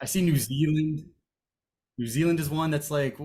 I see New Zealand. New Zealand is one that's like,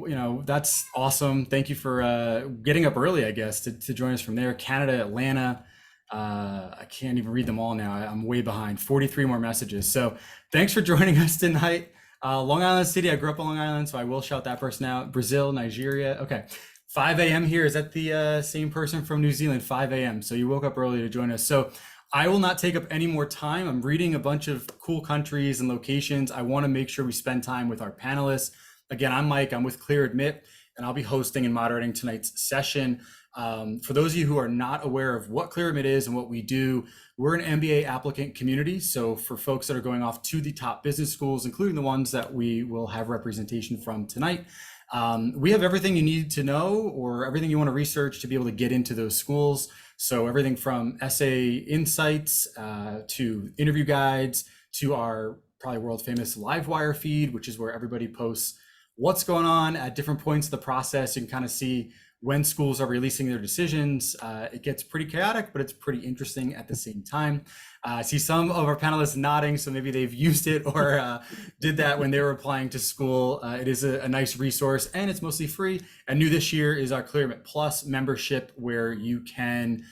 that's awesome. Thank you for getting up early, I guess, to join us from there. Canada, Atlanta. I can't even read them all now. I'm way behind. 43 more messages. So thanks for joining us tonight. Long Island City. I grew up on Long Island, so I will shout that person out. Brazil, Nigeria. Okay. 5 a.m. here. Is that the same person from New Zealand? 5 a.m. So you woke up early to join us. So I will not take up any more time. I'm reading a bunch of cool countries and locations. I want to make sure we spend time with our panelists. Again, I'm Mike. I'm with Clear Admit, and I'll be hosting and moderating tonight's session. For those of you who are not aware of what Clear Admit is and what we do, we're an MBA applicant community. So for folks that are going off to the top business schools, including the ones that we will have representation from tonight, we have everything you need to know or everything you want to research to be able to get into those schools. So everything from essay insights to interview guides to our probably world famous Livewire feed, which is where everybody posts what's going on at different points of the process. You can kind of see when schools are releasing their decisions. It gets pretty chaotic, but it's pretty interesting at the same time. I see some of our panelists nodding, so maybe they've used it or did that when they were applying to school. It is a nice resource, and it's mostly free. And new this year is our ClearMit Plus membership, where you can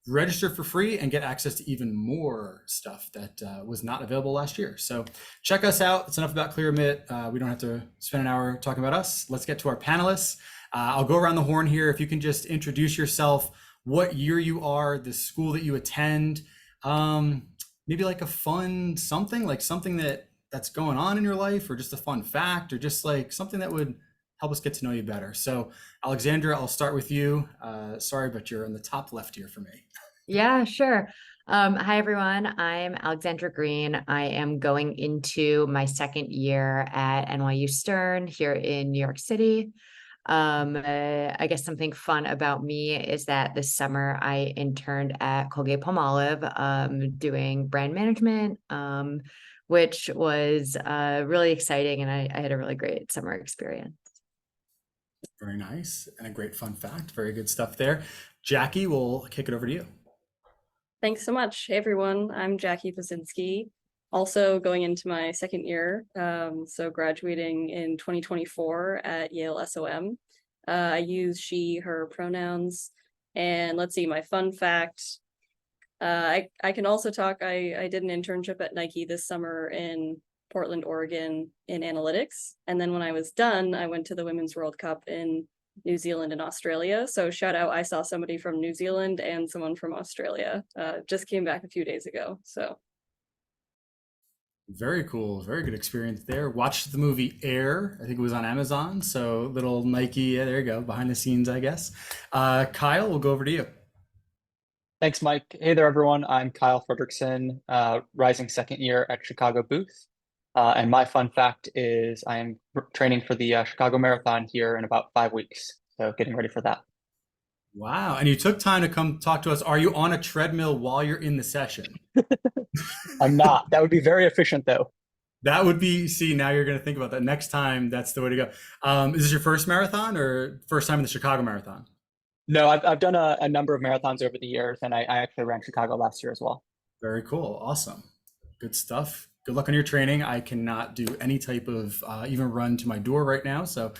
register for free and get access to even more stuff that was not available last year. So check us out. It's enough about ClearMit. We don't have to spend an hour talking about us. Let's get to our panelists. I'll go around the horn here. If you can just introduce yourself, what year you are, the school that you attend, maybe like a fun something, like something that's going on in your life, or just a fun fact, or just like something that would help us get to know you better. So Alexandra, I'll start with you. Sorry, but you're on the top left here for me. Yeah, sure. Hi, everyone. I'm Alexandra Green. I am going into my second year at NYU Stern here in New York City. I guess something fun about me is that this summer I interned at Colgate-Palmolive, doing brand management, which was really exciting, and I had a really great summer experience. Very nice, and a great fun fact. Very good stuff there. Jackie, we'll kick it over to you. Thanks so much. Hey everyone, I'm Jackie Pazinski, also going into my second year, so graduating in 2024 at Yale SOM. I use she, her pronouns, and let's see, my fun fact. I can also talk, I did an internship at Nike this summer in Portland, Oregon in analytics. And then when I was done, I went to the Women's World Cup in New Zealand and Australia. So shout out, I saw somebody from New Zealand and someone from Australia. Just came back a few days ago, so. Very cool. Very good experience there. Watched the movie Air. I think it was on Amazon. So little Nike, yeah, there you go. Behind the scenes, I guess. Kyle, we'll go over to you. Thanks, Mike. Hey there, everyone. I'm Kyle Fredrickson, rising second year at Chicago Booth. And my fun fact is I am training for the Chicago Marathon here in about 5 weeks. So getting ready for that. Wow. And you took time to come talk to us. Are you on a treadmill while you're in the session? I'm not. That would be very efficient, though. That would be, see, now you're going to think about that. Next time, that's the way to go. Is this your first marathon or first time in the Chicago Marathon? No, I've done a number of marathons over the years, and I actually ran Chicago last year as well. Very cool. Awesome. Good stuff. Good luck on your training. I cannot do any type of even run to my door right now. So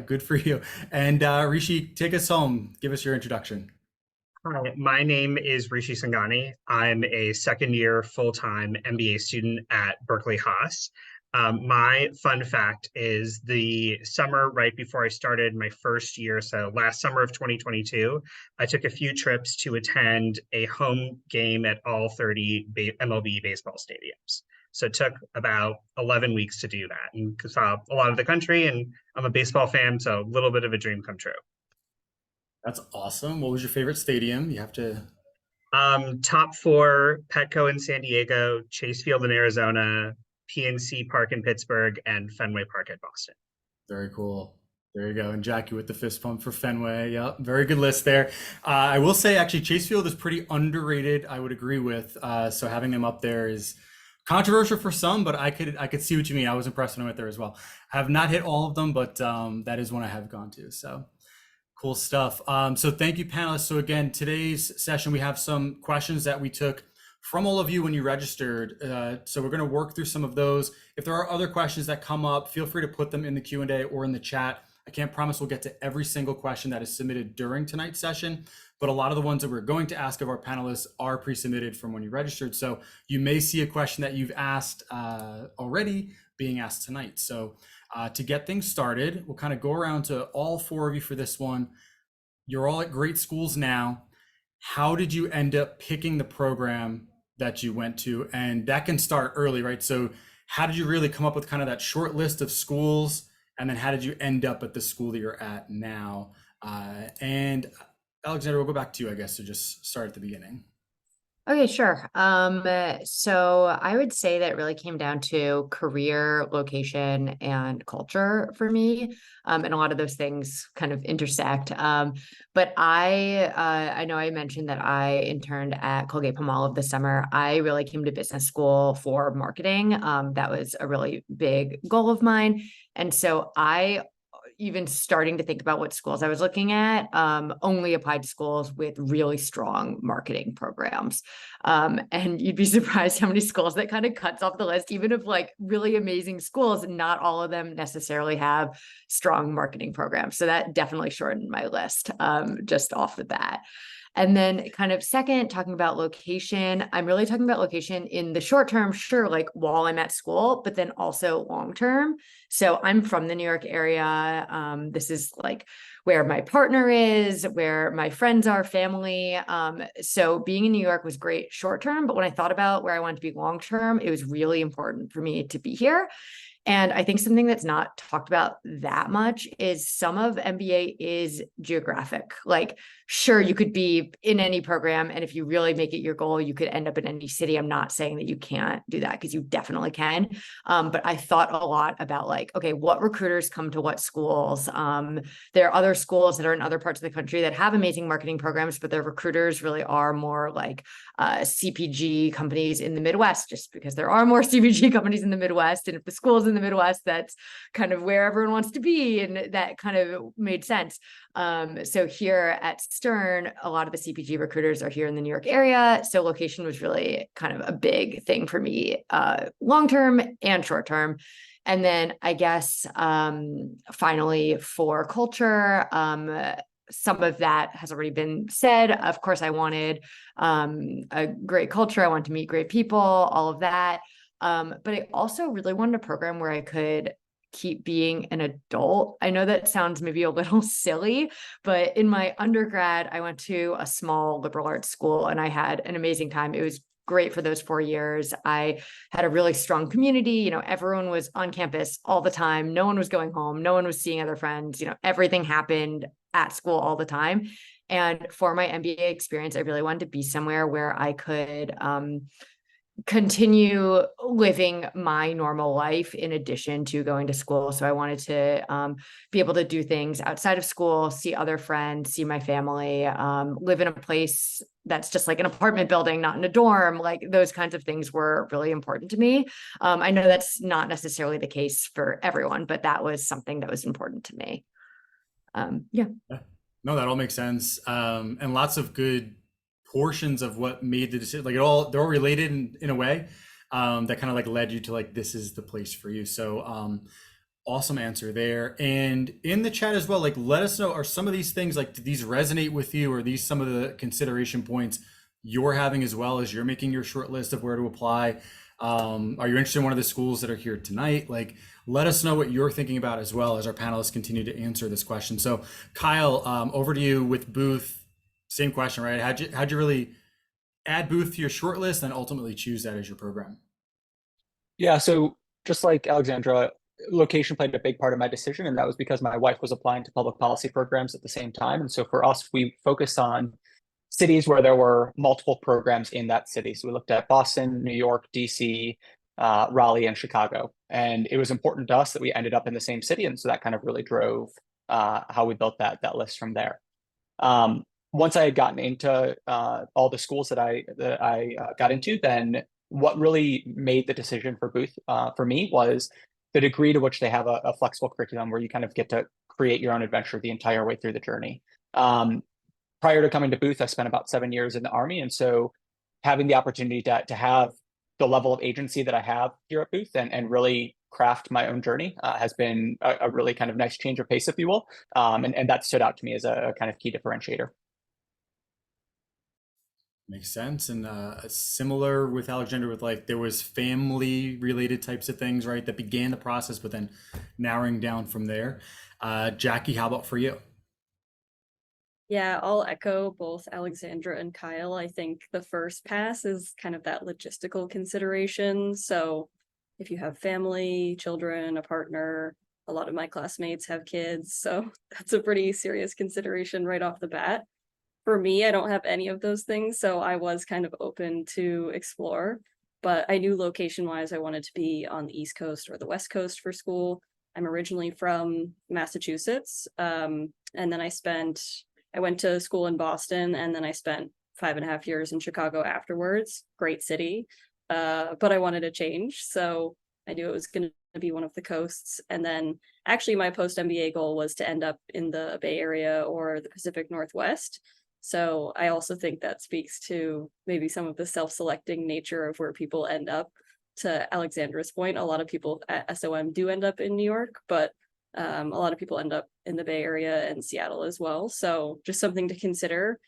good for you. And Rishi, take us home. Give us your introduction. Hi, my name is Rishi Sangani. I'm a second year full-time MBA student at Berkeley Haas. My fun fact is the summer right before I started my first year, so last summer of 2022, I took a few trips to attend a home game at all 30 MLB baseball stadiums. So it took about 11 weeks to do that and saw a lot of the country, and I'm a baseball fan, so a little bit of a dream come true. That's awesome. What was your favorite stadium? You have to. Top four, Petco in San Diego, Chase Field in Arizona, PNC Park in Pittsburgh, and Fenway Park at Boston. Very cool. There you go. And Jackie with the fist pump for Fenway. Yep, very good list there. I will say, actually, Chase Field is pretty underrated. I would agree with. So having them up there is controversial for some, but I could see what you mean. I was impressed when I went there as well. I have not hit all of them, but that is one I have gone to. So cool stuff. So thank you, panelists. So again, today's session, we have some questions that we took from all of you when you registered. So we're going to work through some of those. If there are other questions that come up, feel free to put them in the Q&A or in the chat. I can't promise we'll get to every single question that is submitted during tonight's session, but a lot of the ones that we're going to ask of our panelists are pre-submitted from when you registered. So you may see a question that you've asked already being asked tonight. So to get things started, we'll kind of go around to all four of you for this one. You're all at great schools now. How did you end up picking the program that you went to? And that can start early, right? So how did you really come up with kind of that short list of schools? And then how did you end up at the school that you're at now? And Alexandra, we'll go back to you, I guess, to just start at the beginning. Okay, sure. So I would say that it really came down to career, location, and culture for me. And a lot of those things kind of intersect. But I know I mentioned that I interned at Colgate-Palmolive this summer. I really came to business school for marketing. That was a really big goal of mine. And so I even starting to think about what schools I was looking at, only applied to schools with really strong marketing programs. And you'd be surprised how many schools that kind of cuts off the list, even of like really amazing schools, not all of them necessarily have strong marketing programs. So that definitely shortened my list, just off the bat. And then kind of second, talking about location, I'm really talking about location in the short term, sure, like while I'm at school, but then also long term. So I'm from the New York area. This is like where my partner is, where my friends are, family. So being in New York was great short term, but when I thought about where I wanted to be long term, it was really important for me to be here. And I think something that's not talked about that much is some of MBA is geographic. Like, sure, you could be in any program, and if you really make it your goal, you could end up in any city. I'm not saying that you can't do that, because you definitely can. But I thought a lot about like, okay, what recruiters come to what schools? There are other schools that are in other parts of the country that have amazing marketing programs, but their recruiters really are more like CPG companies in the Midwest, just because there are more CPG companies in the Midwest. And if the school's in the Midwest, that's kind of where everyone wants to be. And that kind of made sense. So here at Stern, a lot of the CPG recruiters are here in the New York area. So location was really kind of a big thing for me, long-term and short-term. And then I guess, finally for culture, some of that has already been said. Of course, I wanted a great culture. I wanted to meet great people, all of that. But I also really wanted a program where I could keep being an adult. I know that sounds maybe a little silly, but in my undergrad, I went to a small liberal arts school and I had an amazing time. It was great for those 4 years. I had a really strong community. You know, everyone was on campus all the time. No one was going home. No one was seeing other friends. You know, everything happened at school all the time. And for my MBA experience, I really wanted to be somewhere where I could continue living my normal life in addition to going to school. So I wanted to be able to do things outside of school, see other friends, see my family, live in a place that's just like an apartment building, not in a dorm. Like those kinds of things were really important to me. I know that's not necessarily the case for everyone, but that was something that was important to me. Yeah. No, that all makes sense. And lots of good portions of what made the decision, like they're all related in a way, that kind of like led you to like, this is the place for you. So awesome answer there. And in the chat as well, like let us know, are some of these things, like, do these resonate with you? Or are these some of the consideration points you're having as well as you're making your short list of where to apply? Are you interested in one of the schools that are here tonight? Like, let us know what you're thinking about as well as our panelists continue to answer this question. So Kyle, over to you with Booth. Same question, right? How'd you really add Booth to your short list and ultimately choose that as your program? Yeah, so just like Alexandra, location played a big part of my decision, and that was because my wife was applying to public policy programs at the same time. And so for us, we focused on cities where there were multiple programs in that city. So we looked at Boston, New York, DC, Raleigh, and Chicago. And it was important to us that we ended up in the same city. And so that kind of really drove how we built that list from there. Once I had gotten into all the schools that I got into, then what really made the decision for Booth for me was the degree to which they have a flexible curriculum where you kind of get to create your own adventure the entire way through the journey. Prior to coming to Booth, I spent about 7 years in the Army. And so having the opportunity to have the level of agency that I have here at Booth and really craft my own journey has been a really kind of nice change of pace, if you will. And that stood out to me as a kind of key differentiator. Makes sense. And similar with Alexandra, with like there was family related types of things, right, that began the process, but then narrowing down from there. Jackie, how about for you? Yeah, I'll echo both Alexandra and Kyle. I think the first pass is kind of that logistical consideration. So if you have family, children, a partner, a lot of my classmates have kids, so that's a pretty serious consideration right off the bat. For me, I don't have any of those things, so I was kind of open to explore, but I knew location-wise I wanted to be on the East Coast or the West Coast for school. I'm originally from Massachusetts, and then I went to school in Boston, and then I spent 5.5 years in Chicago afterwards. Great city, but I wanted a change, so I knew it was going to be one of the coasts. And then actually my post-MBA goal was to end up in the Bay Area or the Pacific Northwest. So I also think that speaks to maybe some of the self-selecting nature of where people end up. To Alexandra's point, a lot of people at SOM do end up in New York, but a lot of people end up in the Bay Area and Seattle as well. So just something to consider.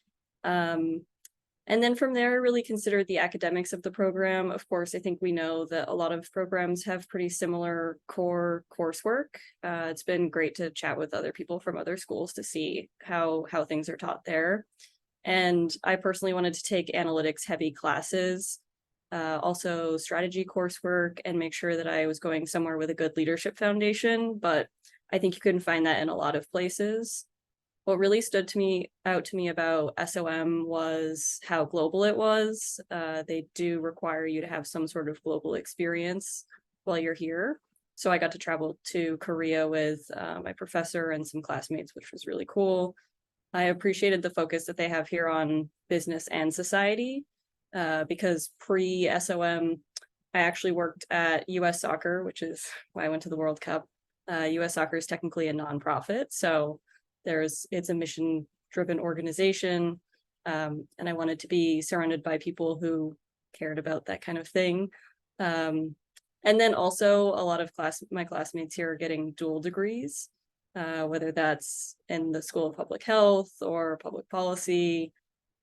And then from there, really consider the academics of the program. Of course, I think we know that a lot of programs have pretty similar core coursework. It's been great to chat with other people from other schools to see how things are taught there. And I personally wanted to take analytics heavy classes, also strategy coursework, and make sure that I was going somewhere with a good leadership foundation. But I think you couldn't find that in a lot of places. What really stood out to me about SOM was how global it was. They do require you to have some sort of global experience while you're here. So I got to travel to Korea with my professor and some classmates, which was really cool. I appreciated the focus that they have here on business and society, because pre-SOM, I actually worked at US Soccer, which is why I went to the World Cup. US Soccer is technically a nonprofit, so it's a mission-driven organization, and I wanted to be surrounded by people who cared about that kind of thing. And then also a lot of my classmates here are getting dual degrees, whether that's in the School of Public Health or Public Policy.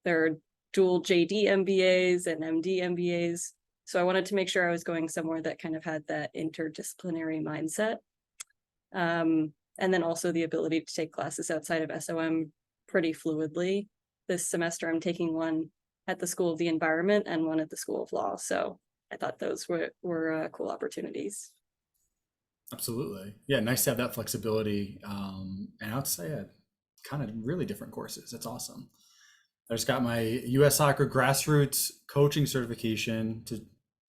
There are dual JD MBAs and MD MBAs. So I wanted to make sure I was going somewhere that kind of had that interdisciplinary mindset. And then also the ability to take classes outside of SOM pretty fluidly. This semester, I'm taking one at the School of the Environment and one at the School of Law. So I thought those were cool opportunities. Absolutely. Yeah, nice to have that flexibility. And I would say kind of really different courses. That's awesome. I just got my US Soccer grassroots coaching certification to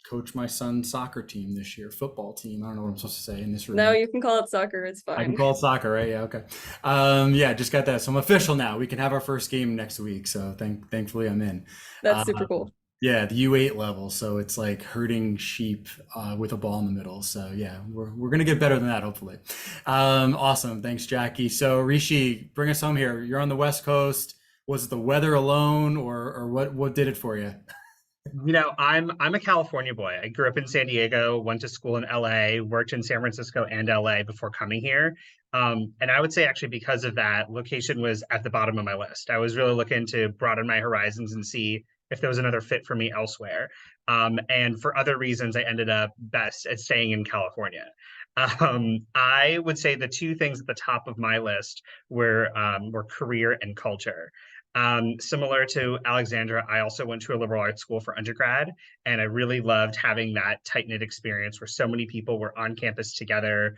coach my son's soccer team this year, football team. I don't know what I'm supposed to say in this room. No, you can call it soccer. It's fine. I can call it soccer, right? Yeah, okay. Yeah, just got that. So I'm official now. We can have our first game next week. So thankfully I'm in. That's super cool. Yeah, the U8 level. So it's like herding sheep with a ball in the middle. So yeah, we're gonna get better than that, hopefully. Awesome. Thanks, Jackie. So Rishi, bring us home here. You're on the West Coast. Was it the weather alone, or what did it for you? You know, I'm a California boy. I grew up in San Diego, went to school in LA, worked in San Francisco and LA before coming here. And I would say actually because of that, location was at the bottom of my list. I was really looking to broaden my horizons and see if there was another fit for me elsewhere. And for other reasons, I ended up best at staying in California. I would say the two things at the top of my list were career and culture. Similar to Alexandra, I also went to a liberal arts school for undergrad, and I really loved having that tight-knit experience where so many people were on campus together.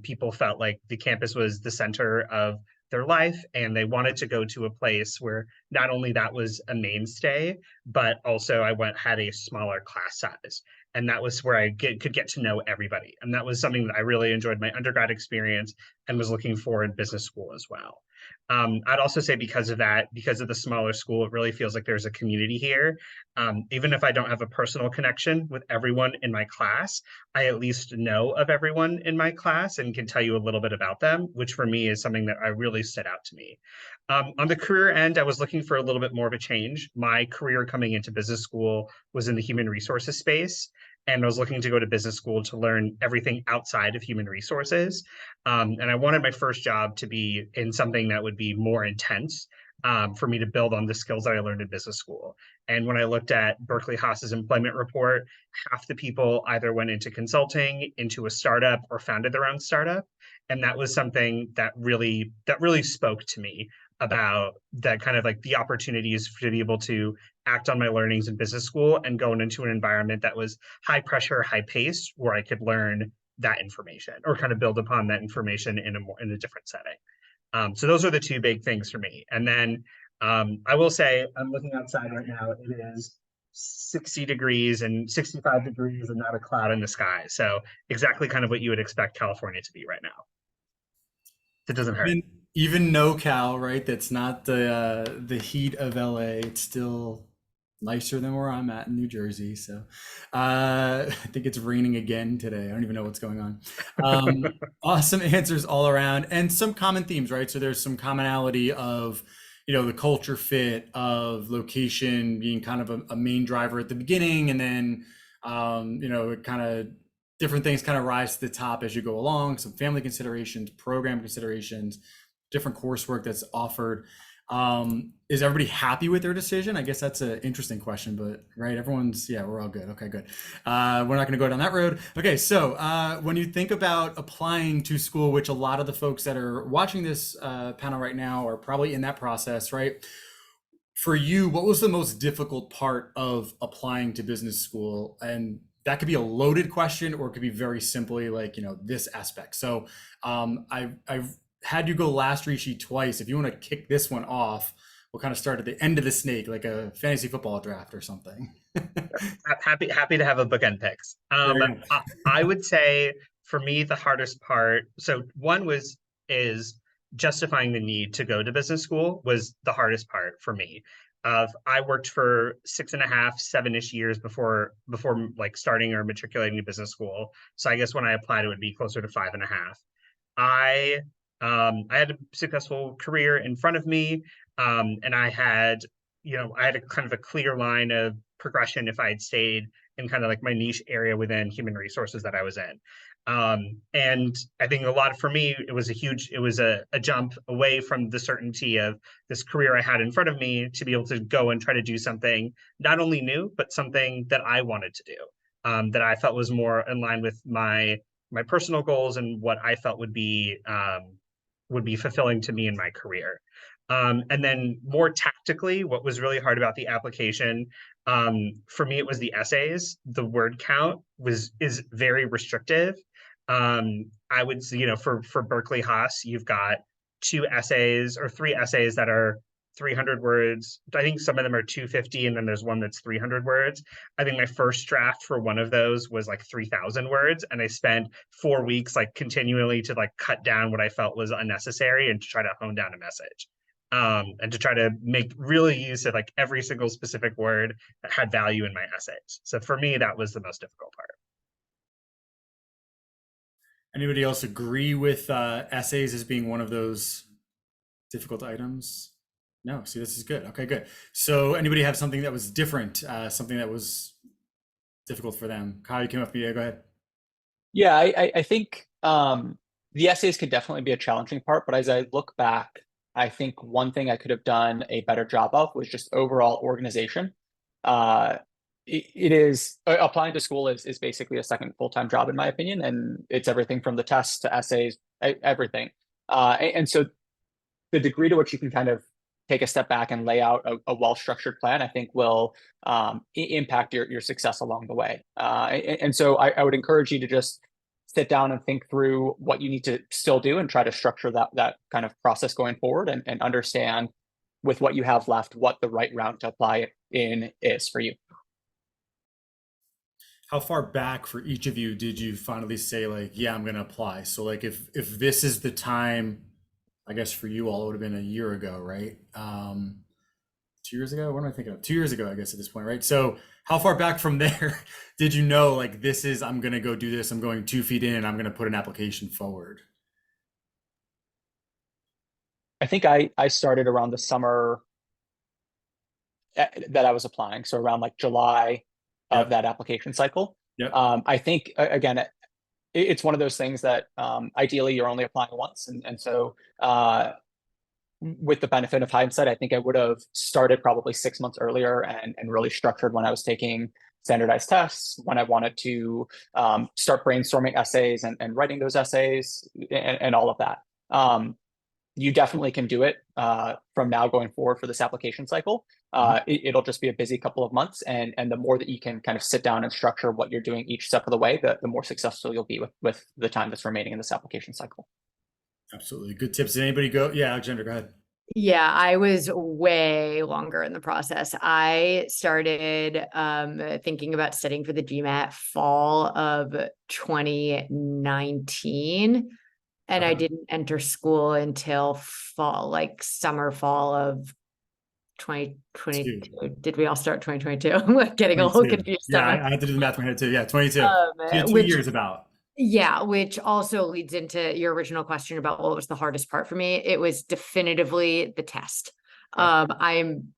People felt like the campus was the center of their life, and they wanted to go to a place where not only that was a mainstay, but also had a smaller class size. And that was where I could get to know everybody. And that was something that I really enjoyed my undergrad experience and was looking for in business school as well. I'd also say because of that, because of the smaller school, it really feels like there's a community here. Even if I don't have a personal connection with everyone in my class, I at least know of everyone in my class and can tell you a little bit about them, which for me is something that I really stood out to me. On the career end, I was looking for a little bit more of a change. My career coming into business school was in the human resources space, and I was looking to go to business school to learn everything outside of human resources. And I wanted my first job to be in something that would be more intense, for me to build on the skills that I learned in business school. And when I looked at Berkeley Haas's employment report, half the people either went into consulting, into a startup, or founded their own startup. And that was something that really spoke to me about that kind of like the opportunities to be able to act on my learnings in business school and going into an environment that was high pressure, high paced, where I could learn that information or kind of build upon that information in a different setting. So those are the two big things for me. And then I will say, I'm looking outside right now. It is 60 degrees and 65 degrees and not a cloud in the sky. So exactly kind of what you would expect California to be right now. It doesn't hurt. Even NoCal, right? That's not the heat of LA. It's still nicer than where I'm at in New Jersey. So I think it's raining again today. I don't even know what's going on. Awesome answers all around, and some common themes, right? So there's some commonality of, the culture fit, of location being kind of a main driver at the beginning, and then it kind of different things kind of rise to the top as you go along. Some family considerations, program considerations, different coursework that's offered. Is everybody happy with their decision? I guess that's an interesting question, but right, we're all good. Okay, good. We're not going to go down that road. Okay, so when you think about applying to school, which a lot of the folks that are watching this panel right now are probably in that process, right? For you, what was the most difficult part of applying to business school? And that could be a loaded question, or it could be very simply like, this aspect. So I've had you go last, Rishi, twice. If you want to kick this one off, we'll kind of start at the end of the snake, like a fantasy football draft or something. Happy to have a bookend picks. I would say for me, the hardest part, so one is justifying the need to go to business school was the hardest part for me. I worked for 6.5, 7-ish years before like starting or matriculating to business school. So I guess when I applied, it would be closer to 5.5. I had a successful career in front of me, and I had a kind of a clear line of progression if I had stayed in kind of like my niche area within human resources that I was in. And I think for me, it was a jump away from the certainty of this career I had in front of me to be able to go and try to do something not only new, but something that I wanted to do, that I felt was more in line with my personal goals and what I felt would be fulfilling to me in my career. And then more tactically, what was really hard about the application, for me, it was the essays. The word count is very restrictive. I would say, for Berkeley Haas, you've got 2 essays or 3 essays that are 300 words. I think some of them are 250, and then there's one that's 300 words. I think my first draft for one of those was like 3,000 words, and I spent 4 weeks like continually to like cut down what I felt was unnecessary and to try to hone down a message. And to try to make really use of like every single specific word that had value in my essays. So for me, that was the most difficult part. Anybody else agree with essays as being one of those difficult items? No, see, this is good. Okay, good. So anybody have something that was different, something that was difficult for them? Kyle, you came up. Yeah, go ahead. Yeah, I think the essays could definitely be a challenging part, but as I look back, I think one thing I could have done a better job of was just overall organization. It is applying to school is basically a second full-time job in my opinion, and it's everything from the tests to essays, everything. And so the degree to which you can kind of take a step back and lay out a well-structured plan, I think will impact your success along the way. And so I would encourage you to just sit down and think through what you need to still do and try to structure that kind of process going forward and understand with what you have left, what the right route to apply it in is for you. How far back for each of you did you finally say like, yeah, I'm going to apply? So like if this is the time I guess for you all, it would have been a year ago, right? 2 years ago? What am I thinking of? 2 years ago, I guess at this point, right? So how far back from there did you know, like, this is, I'm going to go do this. I'm going 2 feet in and I'm going to put an application forward? I think I started around the summer that I was applying, so around like July of Yep. that application cycle. Yep. I think again, it's one of those things that ideally you're only applying once, and so with the benefit of hindsight, I think I would have started probably 6 months earlier and really structured when I was taking standardized tests, when I wanted to start brainstorming essays and writing those essays and all of that. You definitely can do it from now going forward for this application cycle. It'll just be a busy couple of months, and the more that you can kind of sit down and structure what you're doing each step of the way, the more successful you'll be with the time that's remaining in this application cycle. Absolutely. Good tips. Did anybody go? Yeah, Alexandra, go ahead. Yeah, I was way longer in the process. I started thinking about studying for the GMAT fall of 2019. And I didn't enter school until fall, like fall of 2022. Did we all start 2022? I'm getting a little 22. confused. Yeah, I had to do the math in my head too. Yeah, 22. So you had 2 Which, years about. yeah, which also leads into your original question about what was the hardest part for me. It was definitively the test. Yeah.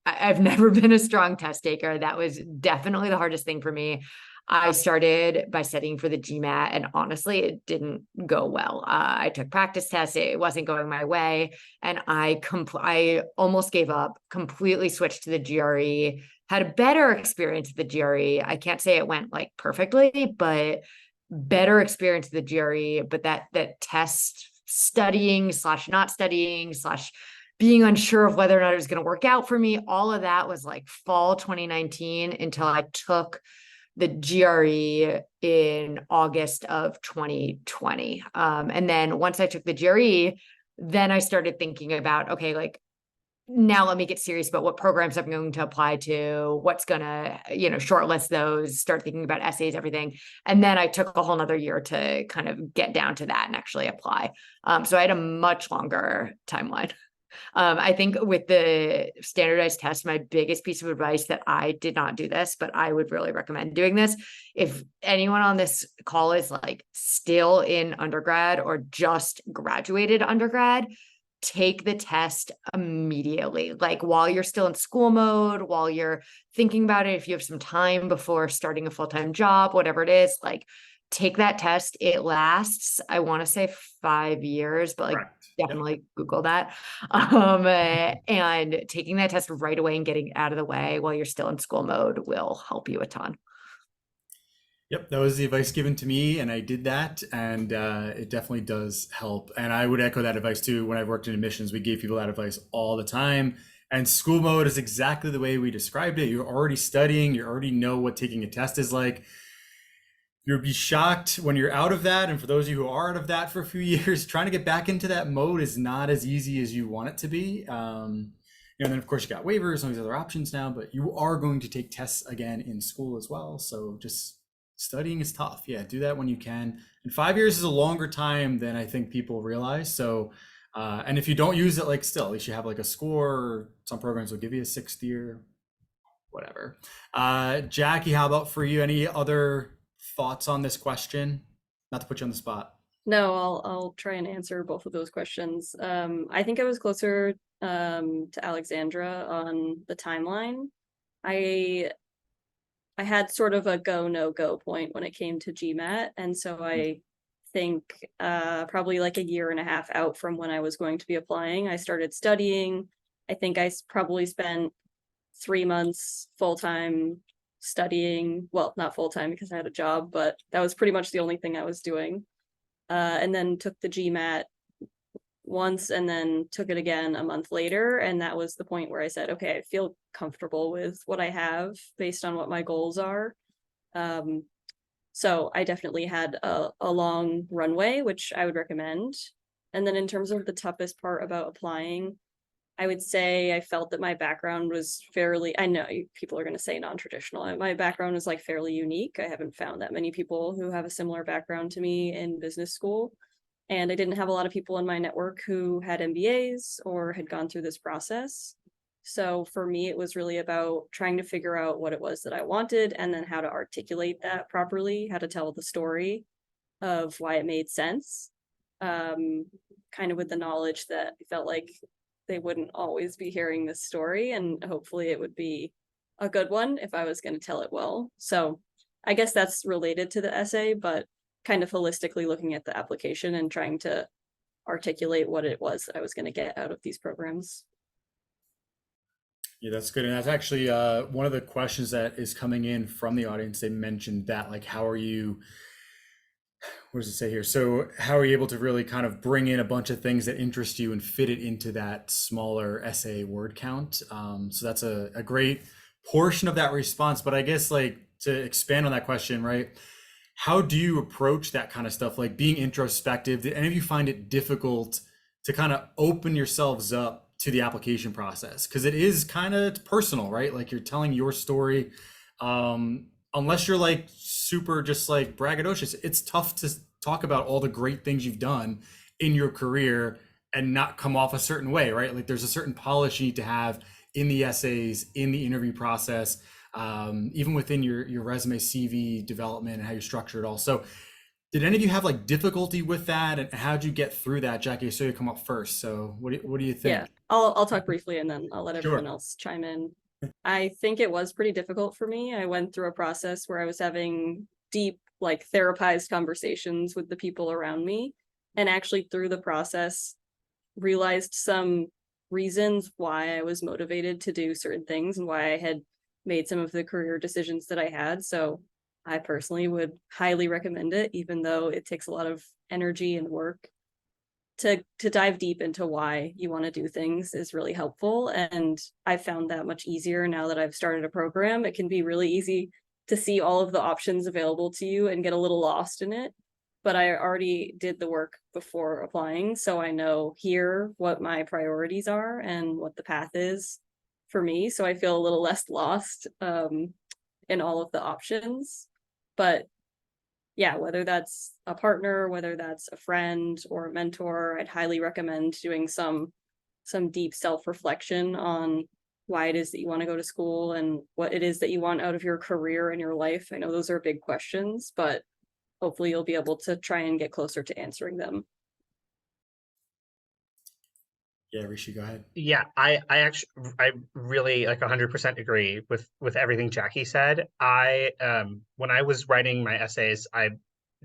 I've never been a strong test taker. That was definitely the hardest thing for me. I started by studying for the GMAT, and honestly, it didn't go well. I took practice tests. It wasn't going my way. And I almost gave up, completely switched to the GRE, had a better experience with the GRE. I can't say it went like perfectly, but better experience with the GRE. But that test studying / not studying / being unsure of whether or not it was going to work out for me, all of that was like fall 2019 until I took the GRE in August of 2020. And then once I took the GRE, then I started thinking about, okay, like now let me get serious about what programs I'm going to apply to, what's gonna, shortlist those, start thinking about essays, everything. And then I took a whole nother year to kind of get down to that and actually apply. So I had a much longer timeline. I think with the standardized test, my biggest piece of advice that I did not do this, but I would really recommend doing this. If anyone on this call is like still in undergrad or just graduated undergrad, take the test immediately. Like while you're still in school mode, while you're thinking about it, if you have some time before starting a full-time job, whatever it is, like take that test. It lasts, I want to say 5 years, but like definitely Google that. And taking that test right away and getting out of the way while you're still in school mode will help you a ton. Yep, that was the advice given to me, and I did that, and it definitely does help. And I would echo that advice too. When I worked in admissions, we gave people that advice all the time. And school mode is exactly the way we described it. You're already studying, you already know what taking a test is like. You'll be shocked when you're out of that. And for those of you who are out of that for a few years, trying to get back into that mode is not as easy as you want it to be. And then of course you got waivers and all these other options now, but you are going to take tests again in school as well. So just studying is tough. Yeah, do that when you can. And 5 years is a longer time than I think people realize. So, and if you don't use it, like still, at least you have like a score. Some programs will give you a 6th year, whatever. Jackie, how about for you? Any other thoughts on this question? Not to put you on the spot. No, I'll try and answer both of those questions. I think I was closer to Alexandra on the timeline. I had sort of a go, no go point when it came to GMAT. And so I think probably like a year and a half out from when I was going to be applying, I started studying. I think I probably spent 3 months full-time studying. Well, not full-time because I had a job, but that was pretty much the only thing I was doing. And then took the GMAT once and then took it again a month later. And that was the point where I said, okay, I feel comfortable with what I have based on what my goals are. So I definitely had a long runway, which I would recommend. And then in terms of the toughest part about applying, I would say I felt that my background was fairly, I know people are going to say non-traditional. My background is like fairly unique. I haven't found that many people who have a similar background to me in business school. And I didn't have a lot of people in my network who had MBAs or had gone through this process. So for me, it was really about trying to figure out what it was that I wanted and then how to articulate that properly, how to tell the story of why it made sense. Kind of with the knowledge that I felt like they wouldn't always be hearing this story, and hopefully it would be a good one if I was going to tell it well. So I guess that's related to the essay, but kind of holistically looking at the application and trying to articulate what it was that I was going to get out of these programs. Yeah, that's good. And that's actually one of the questions that is coming in from the audience. They mentioned that, like, how are you, what does it say here? So how are you able to really kind of bring in a bunch of things that interest you and fit it into that smaller essay word count? So that's a great portion of that response. But I guess, like, to expand on that question, right? How do you approach that kind of stuff? Like being introspective, did any of you find it difficult to kind of open yourselves up to the application process? Because it is kind of personal, right? Like you're telling your story. Unless you're like super just like braggadocious, it's tough to talk about all the great things you've done in your career and not come off a certain way, right? Like there's a certain polish you need to have in the essays, in the interview process, even within your resume, CV development, and how you structure it all. So did any of you have like difficulty with that, and how'd you get through that? Jackie, I saw you come up first, so what do you think? Yeah, I'll talk briefly and then I'll let Sure. everyone else chime in. I think it was pretty difficult for me. I went through a process where I was having deep, like therapized conversations with the people around me, and actually through the process realized some reasons why I was motivated to do certain things and why I had made some of the career decisions that I had. So I personally would highly recommend it, even though it takes a lot of energy and work. To dive deep into why you want to do things is really helpful. And I found that much easier now that I've started a program. It can be really easy to see all of the options available to you and get a little lost in it. But I already did the work before applying, so I know here what my priorities are and what the path is for me. So I feel a little less lost in all of the options. But yeah, whether that's a partner, whether that's a friend or a mentor, I'd highly recommend doing some deep self-reflection on why it is that you want to go to school and what it is that you want out of your career and your life. I know those are big questions, but hopefully you'll be able to try and get closer to answering them. Yeah, Rishi, go ahead. Yeah, I really like 100% agree with everything Jackie said. When I was writing my essays, I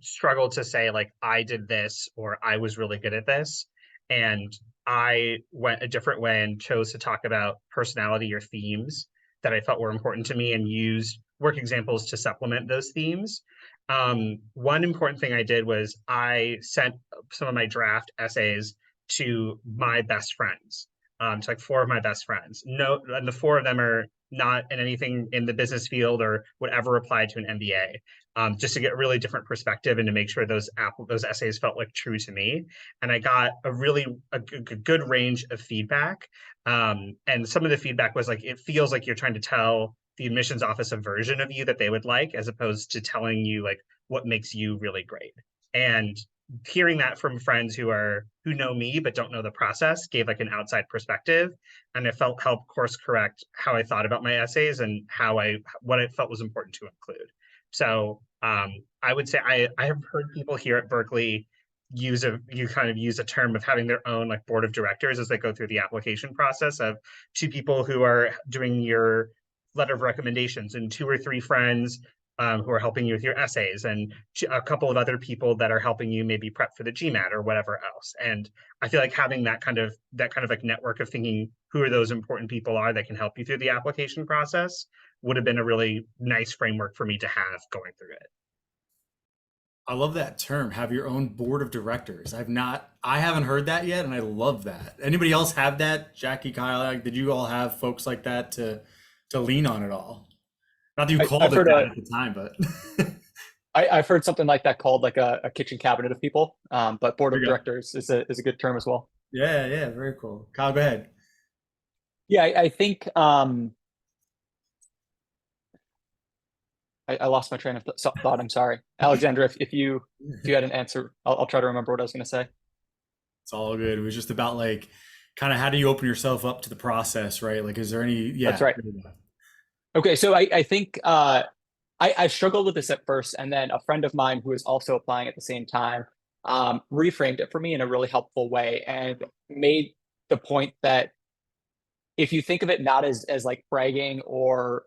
struggled to say like I did this or I was really good at this, and I went a different way and chose to talk about personality or themes that I felt were important to me and used work examples to supplement those themes. One important thing I did was I sent some of my draft essays to my best friends, to like 4 of my best friends. No, and the 4 of them are not in anything in the business field or would ever apply to an MBA. Just to get a really different perspective and to make sure those essays felt like true to me. And I got a good range of feedback. And some of the feedback was like, it feels like you're trying to tell the admissions office a version of you that they would like, as opposed to telling you like what makes you really great. And hearing that from friends who know me but don't know the process gave like an outside perspective, and it helped course correct how I thought about my essays and what I felt was important to include. So I would say I have heard people here at Berkeley use a term of having their own like board of directors as they go through the application process, of 2 people who are doing your letter of recommendations and 2 or 3 friends who are helping you with your essays, and a couple of other people that are helping you maybe prep for the GMAT or whatever else. And I feel like having that kind of like network of thinking who are those important people are that can help you through the application process would have been a really nice framework for me to have going through it. I love that term, have your own board of directors. I haven't heard that yet, and I love that. Anybody else have that? Jackie, Kyle, did you all have folks like that to lean on at all? Not that you called it that at the time, but I've heard something like that called like a kitchen cabinet of people, but board of directors is a good term as well. Yeah, very cool. Kyle, go ahead. Yeah, I think I lost my train of thought. I'm sorry, Alexandra. If you had an answer, I'll try to remember what I was going to say. It's all good. It was just about like kind of how do you open yourself up to the process, right? Like, is there any, That's yeah. right. Okay, so I think I struggled with this at first, and then a friend of mine who was also applying at the same time reframed it for me in a really helpful way and made the point that if you think of it not as like bragging or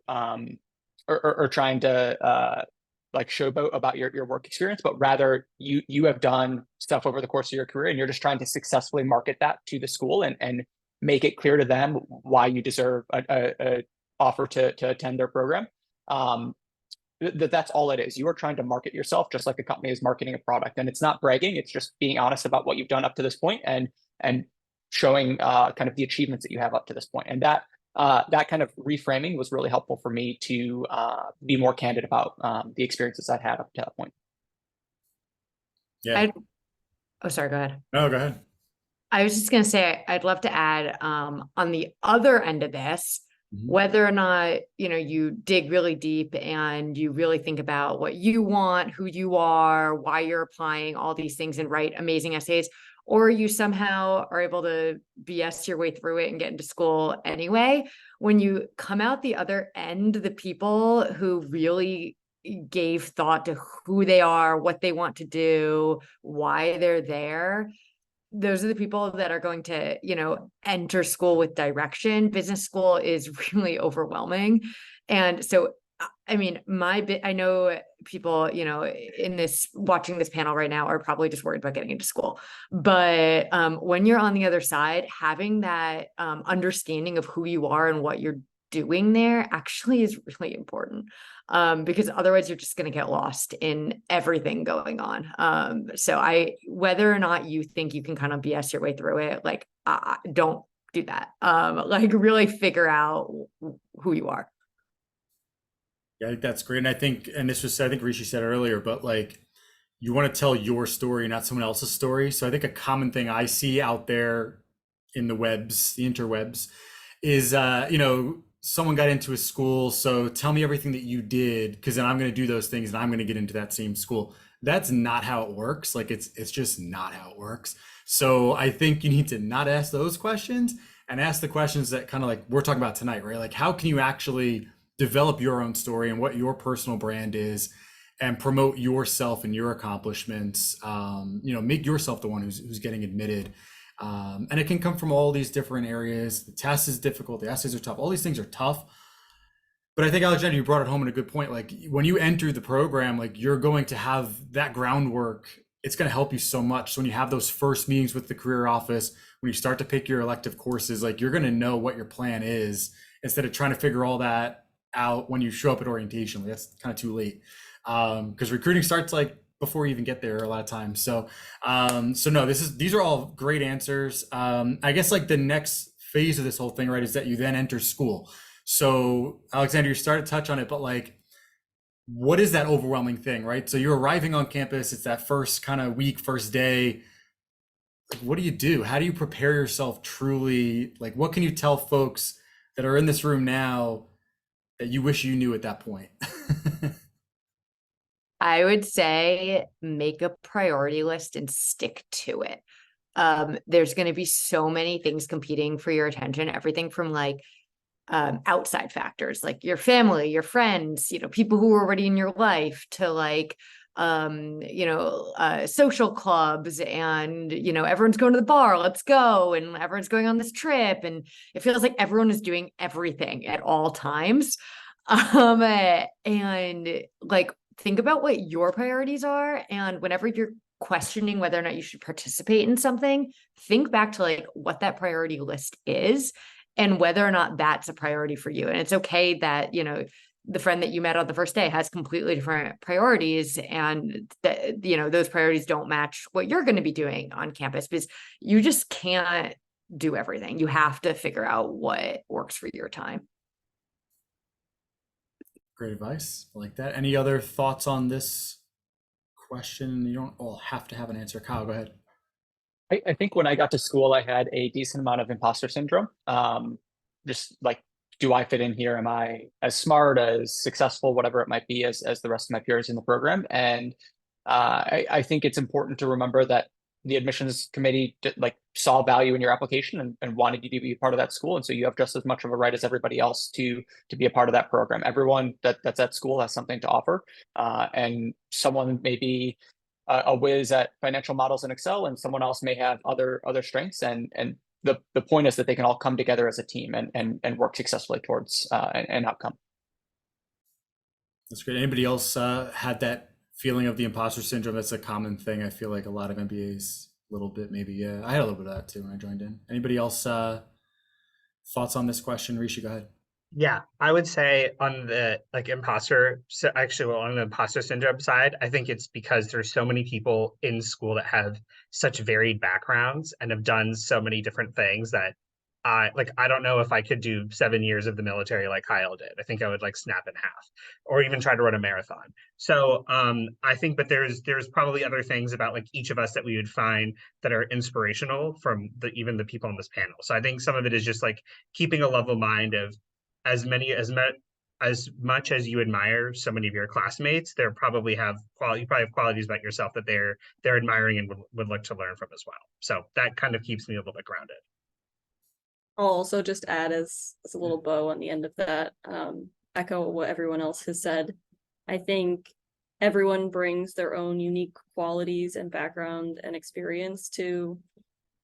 trying to like showboat about your work experience, but rather you have done stuff over the course of your career and you're just trying to successfully market that to the school and make it clear to them why you deserve a offer to attend their program. That's all it is. You are trying to market yourself just like a company is marketing a product, and it's not bragging. It's just being honest about what you've done up to this point and showing kind of the achievements that you have up to this point. And that kind of reframing was really helpful for me to be more candid about the experiences I'd had up to that point. Yeah. Oh, sorry, go ahead. No, go ahead. I was just going to say, I'd love to add on the other end of this, whether or not, you dig really deep and you really think about what you want, who you are, why you're applying, all these things and write amazing essays, or you somehow are able to BS your way through it and get into school anyway. When you come out the other end, the people who really gave thought to who they are, what they want to do, why they're there, those are the people that are going to, enter school with direction. Business school is really overwhelming. And so, I mean, I know people, in this, watching this panel right now are probably just worried about getting into school. But when you're on the other side, having that understanding of who you are and what you're doing there actually is really important. Because otherwise you're just going to get lost in everything going on. So whether or not you think you can kind of BS your way through it, like, don't do that. Like really figure out who you are. Yeah, I think that's great. And I think Rishi said earlier, but like, you want to tell your story, not someone else's story. So I think a common thing I see out there in the interwebs is, someone got into a school, so tell me everything that you did, because then I'm going to do those things and I'm going to get into that same school. That's not how it works. Like it's just not how it works. So I think you need to not ask those questions and ask the questions that kind of like we're talking about tonight, right? Like how can you actually develop your own story and what your personal brand is and promote yourself and your accomplishments, make yourself the one who's getting admitted. And it can come from all these different areas. The test is difficult. The essays are tough. All these things are tough. But I think, Alexander, you brought it home in a good point. Like when you enter the program, like you're going to have that groundwork. It's going to help you so much. So when you have those first meetings with the career office, when you start to pick your elective courses, like you're going to know what your plan is instead of trying to figure all that out when you show up at orientation. Like that's kind of too late. Because recruiting starts like before you even get there a lot of times. So no, these are all great answers. I guess like the next phase of this whole thing, right, is that you then enter school. So Alexander, you started to touch on it, but like, what is that overwhelming thing, right? So you're arriving on campus. It's that first kind of week, first day. Like, what do you do? How do you prepare yourself truly? Like, what can you tell folks that are in this room now that you wish you knew at that point? I would say make a priority list and stick to it. There's going to be so many things competing for your attention, everything from like outside factors, like your family, your friends, people who are already in your life, to like, social clubs and, everyone's going to the bar, let's go. And everyone's going on this trip. And it feels like everyone is doing everything at all times. And like, think about what your priorities are. And whenever you're questioning whether or not you should participate in something, think back to like what that priority list is and whether or not that's a priority for you. And it's okay that, the friend that you met on the first day has completely different priorities and that, those priorities don't match what you're going to be doing on campus, because you just can't do everything. You have to figure out what works for your time. Great advice. I like that. Any other thoughts on this question? You don't all have to have an answer. Kyle, go ahead. I think when I got to school, I had a decent amount of imposter syndrome. Just like do I fit in here? Am I as smart, as successful, whatever it might be, as the rest of my peers in the program? And I think it's important to remember that the admissions committee saw value in your application and wanted you to be part of that school. And so you have just as much of a right as everybody else to be a part of that program. Everyone that's at school has something to offer. And someone may be a whiz at financial models in Excel, and someone else may have other strengths. And the point is that they can all come together as a team and work successfully towards an outcome. That's great. Anybody else had that feeling of the imposter syndrome? That's a common thing. I feel like a lot of MBAs, a little bit maybe. Yeah, I had a little bit of that too when I joined in. Anybody else thoughts on this question? Rishi, go ahead. Yeah, I would say on the on the imposter syndrome side, I think it's because there's so many people in school that have such varied backgrounds and have done so many different things that I don't know if I could do 7 years of the military like Kyle did. I think I would snap in half or even try to run a marathon. So I think, but there's probably other things about each of us that we would find that are inspirational from even the people on this panel. So I think some of it is just keeping a level mind of as much as you admire so many of your classmates, you probably have qualities about yourself that they're admiring and would like to learn from as well. So that kind of keeps me a little bit grounded. I'll also just add as a little bow on the end of that, echo what everyone else has said. I think everyone brings their own unique qualities and background and experience to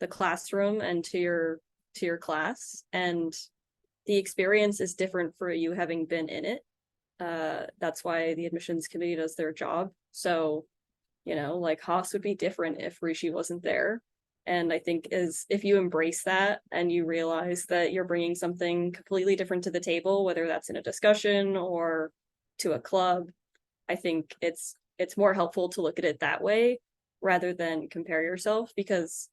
the classroom and to your class, and the experience is different for you having been in it. That's why the admissions committee does their job. So, Haas would be different if Rishi wasn't there. And I think if you embrace that and you realize that you're bringing something completely different to the table, whether that's in a discussion or to a club, I think it's more helpful to look at it that way rather than compare yourself, because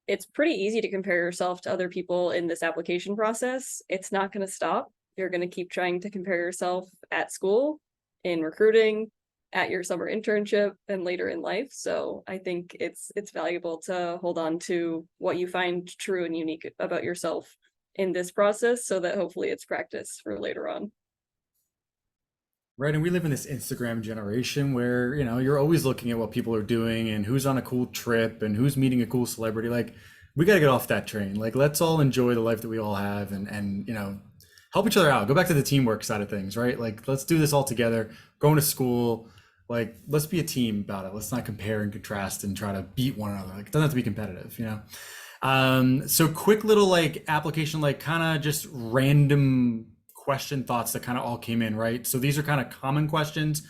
it's pretty easy to compare yourself to other people in this application process. It's not going to stop. You're going to keep trying to compare yourself at school, in recruiting, at your summer internship, and later in life. So I think it's valuable to hold on to what you find true and unique about yourself in this process so that hopefully it's practice for later on. Right, and we live in this Instagram generation where, you're always looking at what people are doing and who's on a cool trip and who's meeting a cool celebrity. We got to get off that train. Let's all enjoy the life that we all have and help each other out. Go back to the teamwork side of things, right? Let's do this all together. Going to school, let's be a team about it. Let's not compare and contrast and try to beat one another. It doesn't have to be competitive, So quick little application, kind of just random question thoughts that kind of all came in, right? So these are kind of common questions.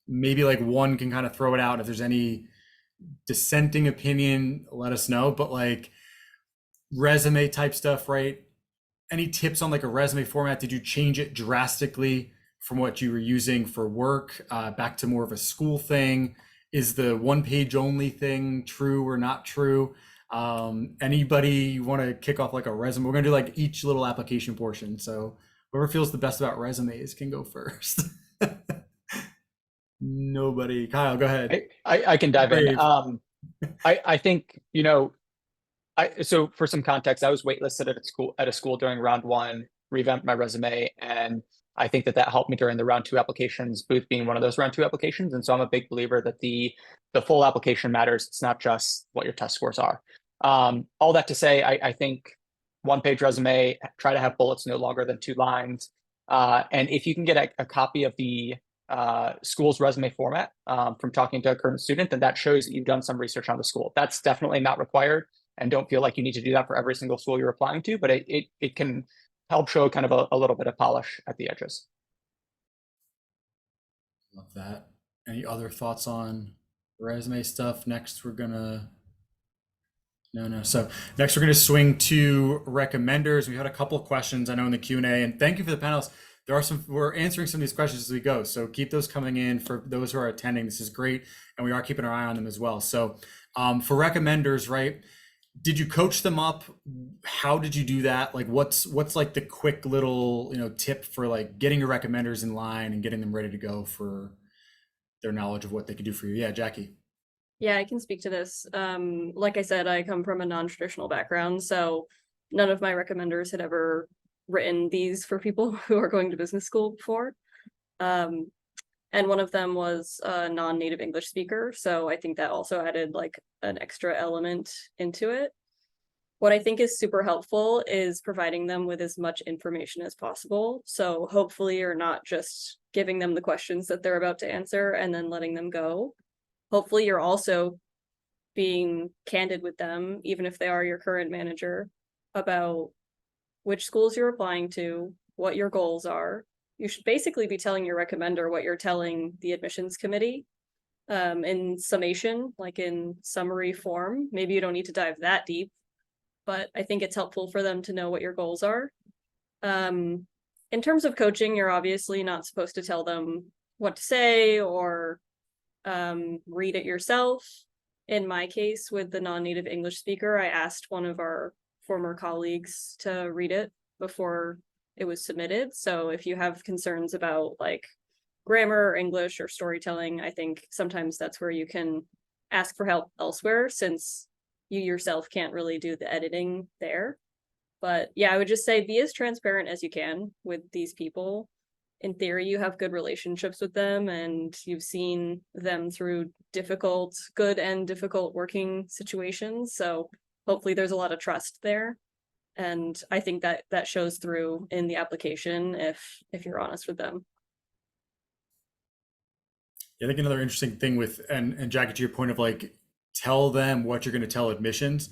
Maybe one can kind of throw it out. If there's any dissenting opinion, let us know. But resume type stuff, right? Any tips on a resume format? Did you change it drastically from what you were using for work back to more of a school thing? Is the one page only thing true or not true? Anybody want to kick off a resume? We're gonna do each little application portion. So whoever feels the best about resumes can go first. Nobody. Kyle, go ahead. I can dive in. I think, so for some context, I was waitlisted at a school during round 1, revamped my resume, and I think that helped me during the round 2 applications, Booth being one of those round 2 applications. And so I'm a big believer that the full application matters. It's not just what your test scores are. All that to say, I think one-page resume, try to have bullets no longer than 2 lines. And if you can get a copy of the school's resume format from talking to a current student, then that shows that you've done some research on the school. That's definitely not required, and don't feel like you need to do that for every single school you're applying to, but it can help show kind of a little bit of polish at the edges. Love that. Any other thoughts on resume stuff? Next, we're gonna So next we're going to swing to recommenders. We had a couple of questions I know in the Q&A, and thank you for the panelists. We're answering some of these questions as we go. So keep those coming in for those who are attending. This is great. And we are keeping our eye on them as well. So for recommenders, right? Did you coach them up? How did you do that? What's the quick little, tip for getting your recommenders in line and getting them ready to go for their knowledge of what they could do for you? Yeah, Jackie. Yeah, I can speak to this. Like I said, I come from a non-traditional background, so none of my recommenders had ever written these for people who are going to business school before. And one of them was a non-native English speaker. So I think that also added like an extra element into it. What I think is super helpful is providing them with as much information as possible. So hopefully you're not just giving them the questions that they're about to answer and then letting them go. Hopefully you're also being candid with them, even if they are your current manager, about which schools you're applying to, what your goals are. You should basically be telling your recommender what you're telling the admissions committee in summation, like in summary form. Maybe you don't need to dive that deep, but I think it's helpful for them to know what your goals are. In terms of coaching, you're obviously not supposed to tell them what to say or read it yourself. In my case, with the non-native English speaker, I asked one of our former colleagues to read it before it was submitted. So if you have concerns about like grammar or English or storytelling, I think sometimes that's where you can ask for help elsewhere, since you yourself can't really do the editing there. But yeah, I would just say be as transparent as you can with these people. In theory, you have good relationships with them and you've seen them through good and difficult working situations. So hopefully there's a lot of trust there. And I think that that shows through in the application if you're honest with them. Yeah, I think another interesting thing with, and Jackie, to your point of like, tell them what you're going to tell admissions,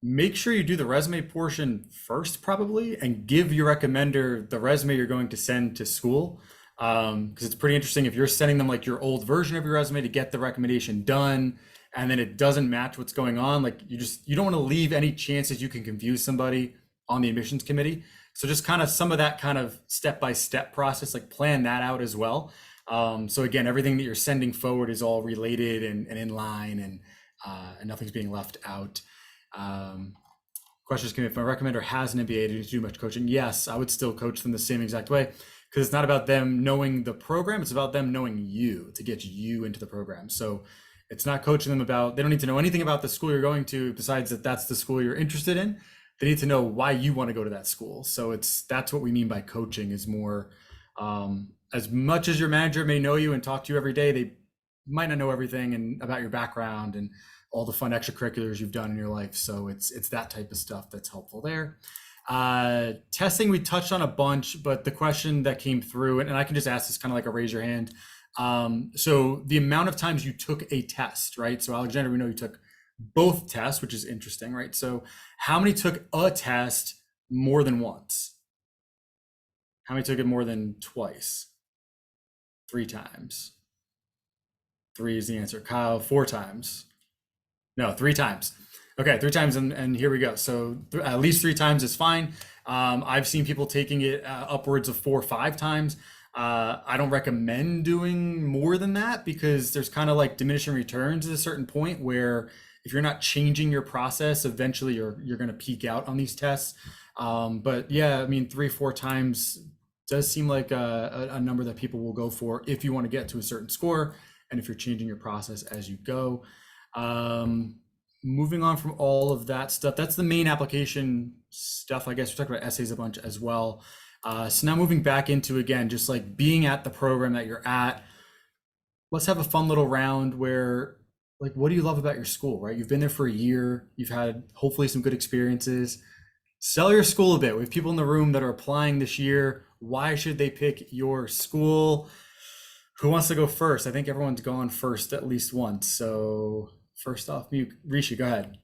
make sure you do the resume portion first probably, and give your recommender the resume you're going to send to school. Because it's pretty interesting if you're sending them like your old version of your resume to get the recommendation done, and then it doesn't match what's going on. Like you don't want to leave any chances you can confuse somebody on the admissions committee. So just kind of some of that kind of step-by-step process, like plan that out as well. So again, everything that you're sending forward is all related and in line, and nothing's being left out. Questions came if my recommender has an MBA, to do much coaching? Yes, I would still coach them the same exact way, because it's not about them knowing the program, it's about them knowing you to get you into the program. So it's not coaching them about, they don't need to know anything about the school you're going to besides that that's the school you're interested in. They need to know why you want to go to that school. So that's what we mean by coaching, is more as much as your manager may know you and talk to you every day, they might not know everything and about your background and all the fun extracurriculars you've done in your life. So it's that type of stuff that's helpful there. Testing, we touched on a bunch, but the question that came through, and I can just ask this kind of like a raise your hand. So the amount of times you took a test, right? So Alexander, we know you took both tests, which is interesting, right? So how many took a test more than once? How many took it more than twice? 3 times. 3 is the answer. Kyle, 4 times. No, 3 times. Okay, 3 times, and here we go. So at least 3 times is fine. I've seen people taking it upwards of 4 or 5 times. I don't recommend doing more than that, because there's kind of like diminishing returns at a certain point where if you're not changing your process, eventually you're going to peak out on these tests. But yeah, I mean, 3 or 4 times does seem like a number that people will go for if you want to get to a certain score and if you're changing your process as you go. Moving on from all of that stuff, that's the main application stuff. I guess we talked about essays a bunch as well. So now moving back into, again, just like being at the program that you're at, let's have a fun little round where, like, what do you love about your school, right? You've been there for a year. You've had hopefully some good experiences. Sell your school a bit. We have people in the room that are applying this year. Why should they pick your school? Who wants to go first? I think everyone's gone first at least once. So first off, Rishi, go ahead.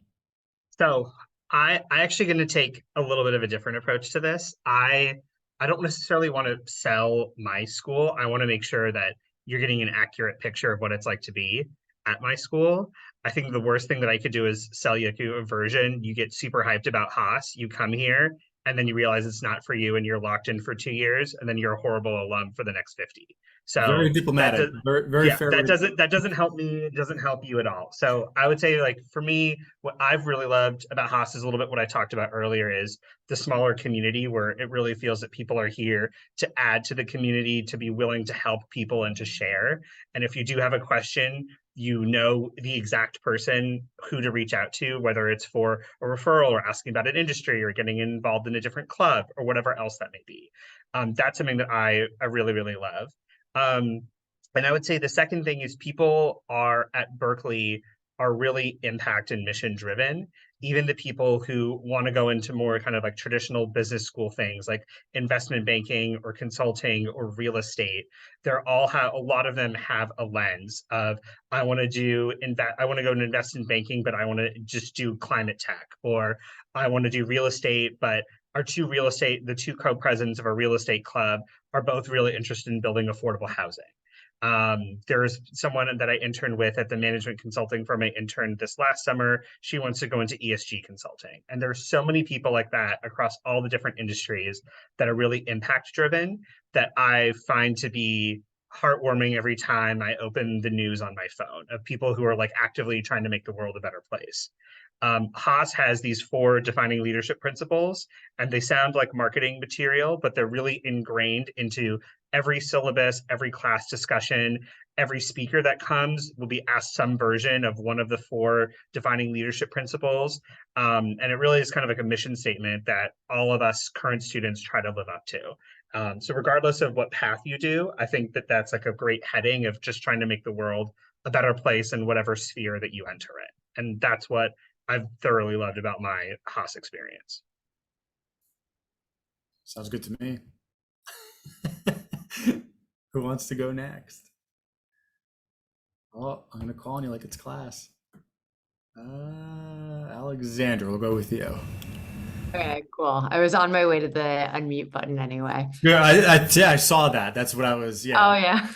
So I actually going to take a little bit of a different approach to this. I don't necessarily want to sell my school. I want to make sure that you're getting an accurate picture of what it's like to be at my school. I think the worst thing that I could do is sell you a version. You get super hyped about Haas, you come here, and then you realize it's not for you and you're locked in for 2 years, and then you're a horrible alum for the next 50. So Very that diplomatic. does, Very yeah, fair. that doesn't help me. It doesn't help you at all. So I would say, like, for me, what I've really loved about Haas is a little bit what I talked about earlier, is the smaller community where it really feels that people are here to add to the community, to be willing to help people and to share. And if you do have a question, you know the exact person who to reach out to, whether it's for a referral or asking about an industry or getting involved in a different club or whatever else that may be. That's something that I really, really love. Um, and I would say the second thing is people are at Berkeley are really impact and mission driven. Even the people who want to go into more kind of like traditional business school things like investment banking or consulting or real estate, they're all have a lot of them have a lens of I want to go and invest in banking, but I want to just do climate tech, or I want to do real estate, but the two co-presidents of our real estate club are both really interested in building affordable housing. There's someone that I interned with at the management consulting firm I interned this last summer. She wants to go into ESG consulting. And there's so many people like that across all the different industries that are really impact driven that I find to be heartwarming every time I open the news on my phone, of people who are like actively trying to make the world a better place. Haas has these 4 defining leadership principles, and they sound like marketing material, but they're really ingrained into every syllabus, every class discussion. Every speaker that comes will be asked some version of one of the 4 defining leadership principles. And it really is kind of like a mission statement that all of us current students try to live up to. So regardless of what path you do, I think that that's like a great heading of just trying to make the world a better place in whatever sphere that you enter in. And that's what I've thoroughly loved about my Haas experience. Sounds good to me. Who wants to go next? Oh, I'm gonna call on you like it's class. Alexandra, we'll go with you. Okay, cool. I was on my way to the unmute button anyway. Yeah, yeah, I saw that. That's what I was. Yeah. Oh yeah.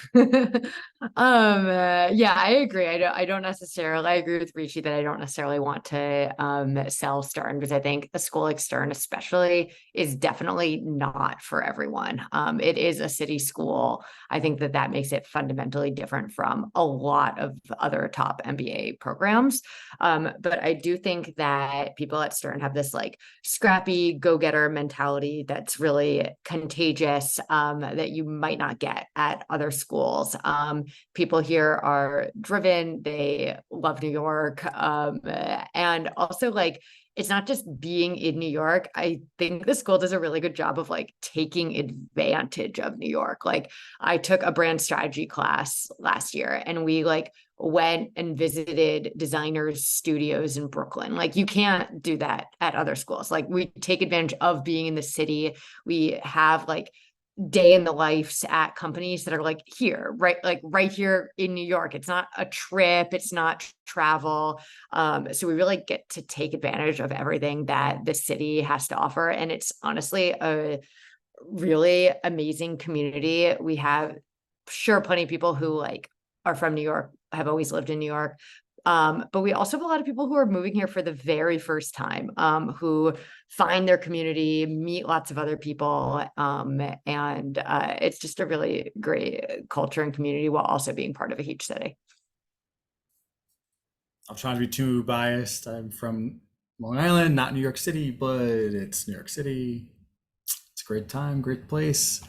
Yeah, I agree. I don't necessarily, I agree with Rishi that I don't necessarily want to sell Stern, because I think a school like Stern especially is definitely not for everyone. It is a city school. I think that that makes it fundamentally different from a lot of other top MBA programs. But I do think that people at Stern have this like scrappy go-getter mentality that's really contagious, that you might not get at other schools. People here are driven, they love New York, and also like it's not just being in New York. I think the school does a really good job of like taking advantage of New York. Like I took a brand strategy class last year and we like went and visited designers' studios in Brooklyn. Like you can't do that at other schools. Like we take advantage of being in the city. We have like day in the lives at companies that are like here, right? Like right here in New York. It's not a trip, it's not travel. So we really get to take advantage of everything that the city has to offer. And it's honestly a really amazing community. We have sure plenty of people who like are from New York, have always lived in New York. But we also have a lot of people who are moving here for the very first time, who find their community, meet lots of other people, and it's just a really great culture and community while also being part of a huge city. I'm trying to be too biased. I'm from Long Island, not New York City, but it's New York City. It's a great time, great place.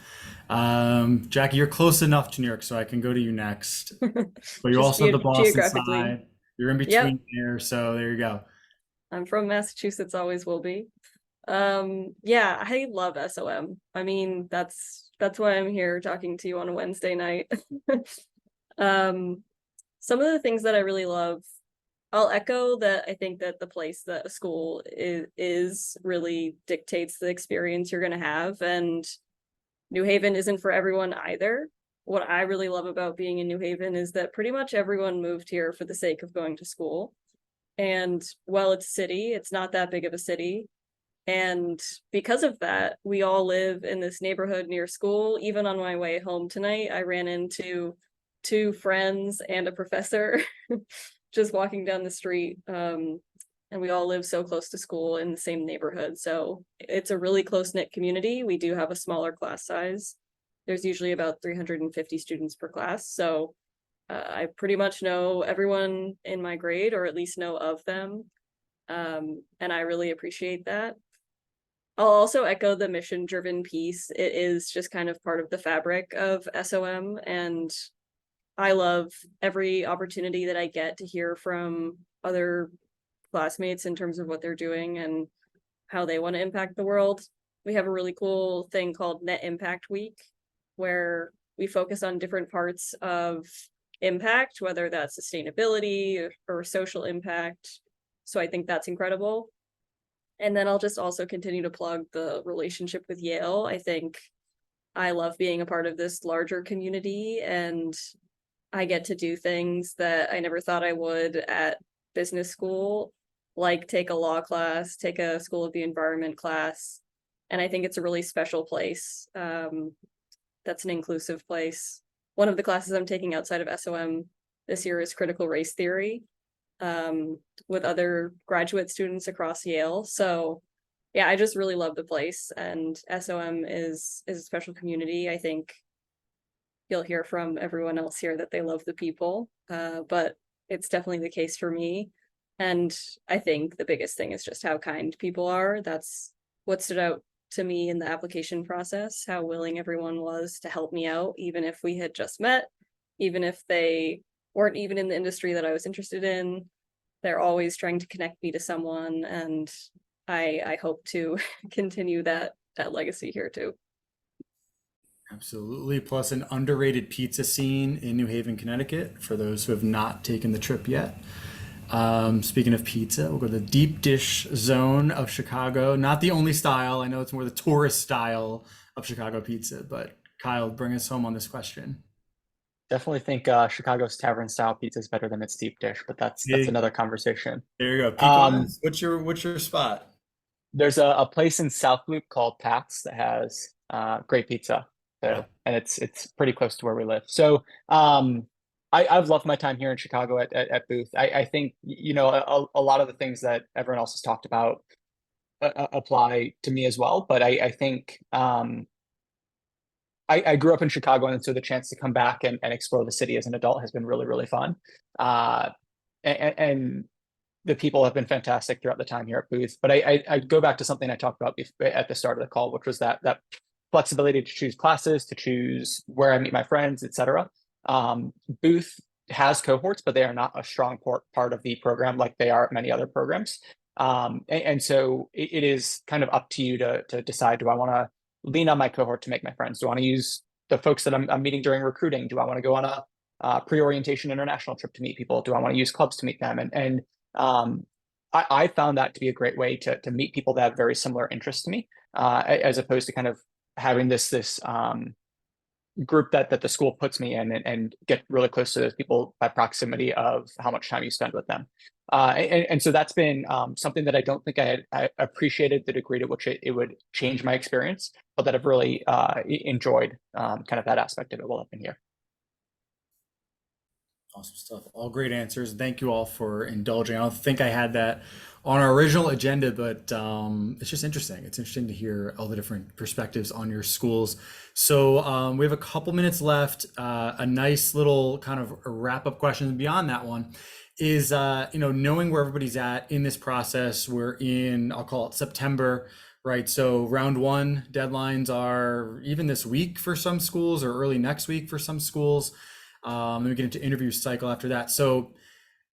Jackie, you're close enough to New York, so I can go to you next. But you also have the Boston geographically. side. You're in between here, so there you go. I'm from Massachusetts, always will be. Yeah, I love SOM. I mean, that's why I'm here talking to you on a Wednesday night. Some of the things that I really love, I'll echo that I think that the place that a school is really dictates the experience you're going to have, and New Haven isn't for everyone either. What I really love about being in New Haven is that pretty much everyone moved here for the sake of going to school. And while it's a city, it's not that big of a city. And because of that, we all live in this neighborhood near school. Even on my way home tonight, I ran into 2 friends and a professor just walking down the street. And we all live so close to school in the same neighborhood. So it's a really close-knit community. We do have a smaller class size. there's usually about 350 students per class. So I pretty much know everyone in my grade, or at least know of them. And I really appreciate that. I'll also echo the mission-driven piece. It is just kind of part of the fabric of SOM, and I love every opportunity that I get to hear from other classmates in terms of what they're doing and how they want to impact the world. We have a really cool thing called Net Impact Week, where we focus on different parts of impact, whether that's sustainability or social impact. So I think that's incredible. And then I'll just also continue to plug the relationship with Yale. I think I love being a part of this larger community, and I get to do things that I never thought I would at business school, like take a law class, take a School of the Environment class. And I think it's a really special place. That's an inclusive place. One of the classes I'm taking outside of SOM this year is critical race theory, with other graduate students across Yale. So yeah, I just really love the place, and SOM is a special community. I think you'll hear from everyone else here that they love the people, but it's definitely the case for me. And I think the biggest thing is just how kind people are. That's what stood out to me in the application process, how willing everyone was to help me out, even if we had just met, even if they weren't even in the industry that I was interested in. They're always trying to connect me to someone, and I hope to continue that legacy here too. Absolutely. Plus an underrated pizza scene in New Haven, Connecticut, for those who have not taken the trip yet. Speaking of pizza, we'll go to the deep dish zone of Chicago. Not the only style. I know it's more the tourist style of Chicago pizza, but Kyle, bring us home on this question. Definitely think Chicago's tavern style pizza is better than its deep dish, but that's Yeah. another conversation. There you go. Um, Pecans. What's your spot? There's a place in South Loop called Pat's that has great pizza there, and it's pretty close to where we live. So I've loved my time here in Chicago at Booth. I think, you know, a lot of the things that everyone else has talked about apply to me as well. But I think I grew up in Chicago, and so the chance to come back and explore the city as an adult has been really, really fun. And the people have been fantastic throughout the time here at Booth. But I go back to something I talked about at the start of the call, which was that flexibility to choose classes, to choose where I meet my friends, etc. Booth has cohorts, but they are not a strong part of the program like they are at many other programs. And so it is kind of up to you to decide, do I want to lean on my cohort to make my friends? Do I want to use the folks that I'm meeting during recruiting? Do I want to go on a pre-orientation international trip to meet people? Do I want to use clubs to meet them? And I found that to be a great way to meet people that have very similar interests to me, as opposed to kind of having this group that the school puts me in, and get really close to those people by proximity of how much time you spend with them. And so that's been something that I don't think I appreciated the degree to which it would change my experience, but that I've really enjoyed kind of that aspect of it while I've been here. Awesome stuff. All great answers. Thank you all for indulging. I don't think I had that on our original agenda, but it's just interesting. It's interesting to hear all the different perspectives on your schools. So we have a couple minutes left. A nice little kind of wrap-up question beyond that one is, knowing where everybody's at in this process. We're in, I'll call it September, right? So round one deadlines are even this week for some schools, or early next week for some schools. Then we get into interview cycle after that. So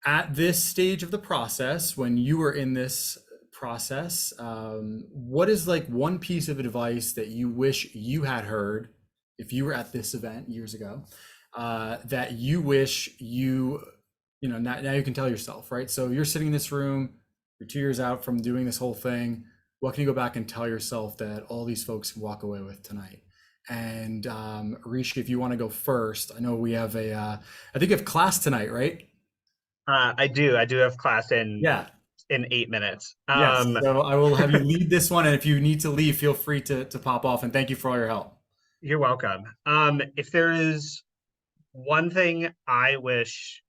at this stage of the process, when you were in this process, what is like one piece of advice that you wish you had heard if you were at this event years ago, that you wish now you can tell yourself, right? So you're sitting in this room, you're 2 years out from doing this whole thing. What can you go back and tell yourself that all these folks can walk away with tonight? And Rishi, if you want to go first, I know we have I think you have class tonight, right? I do have class in 8 minutes. Yes, so I will have you lead this one, and if you need to leave, feel free to pop off, and thank you for all your help. You're welcome. If there is one thing I wish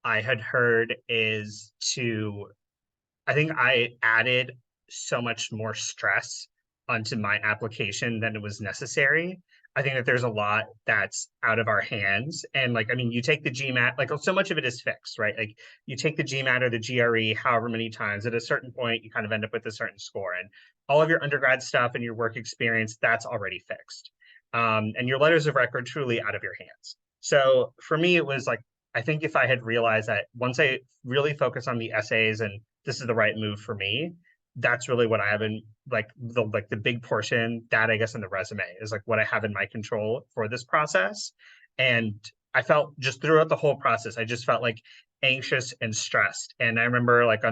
I had heard is I think I added so much more stress onto my application than it was necessary. I think that there's a lot that's out of our hands. And like, I mean, you take the GMAT, like so much of it is fixed, right? Like you take the GMAT or the GRE however many times, at a certain point, you kind of end up with a certain score. And all of your undergrad stuff and your work experience, that's already fixed. And your letters of record truly out of your hands. So for me, it was like, I think if I had realized that once I really focus on the essays and this is the right move for me, that's really what I have in the big portion that I guess in the resume is like what I have in my control for this process. And I felt just throughout the whole process, I just felt like anxious and stressed. And I remember like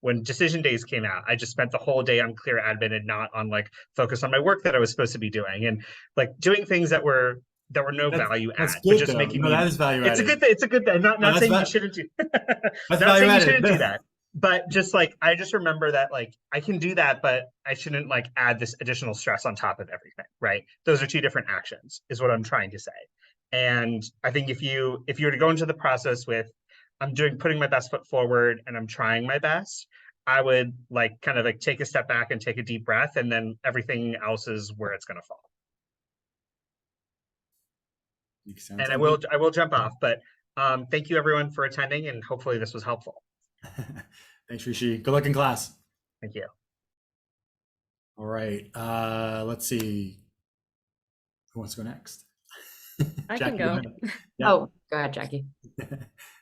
when decision days came out, I just spent the whole day on clear admin and not on like focus on my work that I was supposed to be doing and like doing things that were no value That's add, but good just though. making No, me. that is value It's a added. good thing. It's a good thing. No, Not that's saying you va- shouldn't do. That's Not value saying you added. shouldn't do that. But just like I just remember that like I can do that, but I shouldn't like add this additional stress on top of everything, right? Those are two different actions, is what I'm trying to say. And I think if you were to go into the process with putting my best foot forward and I'm trying my best, I would like kind of like take a step back and take a deep breath, and then everything else is where it's going to fall. Makes sense. And I will jump off, but thank you everyone for attending, and hopefully this was helpful. Thanks, Rishi. Good luck in class. Thank you. All right. Let's see. Who wants to go next? I Jackie, can go. ahead. Yeah. Oh, go ahead, Jackie.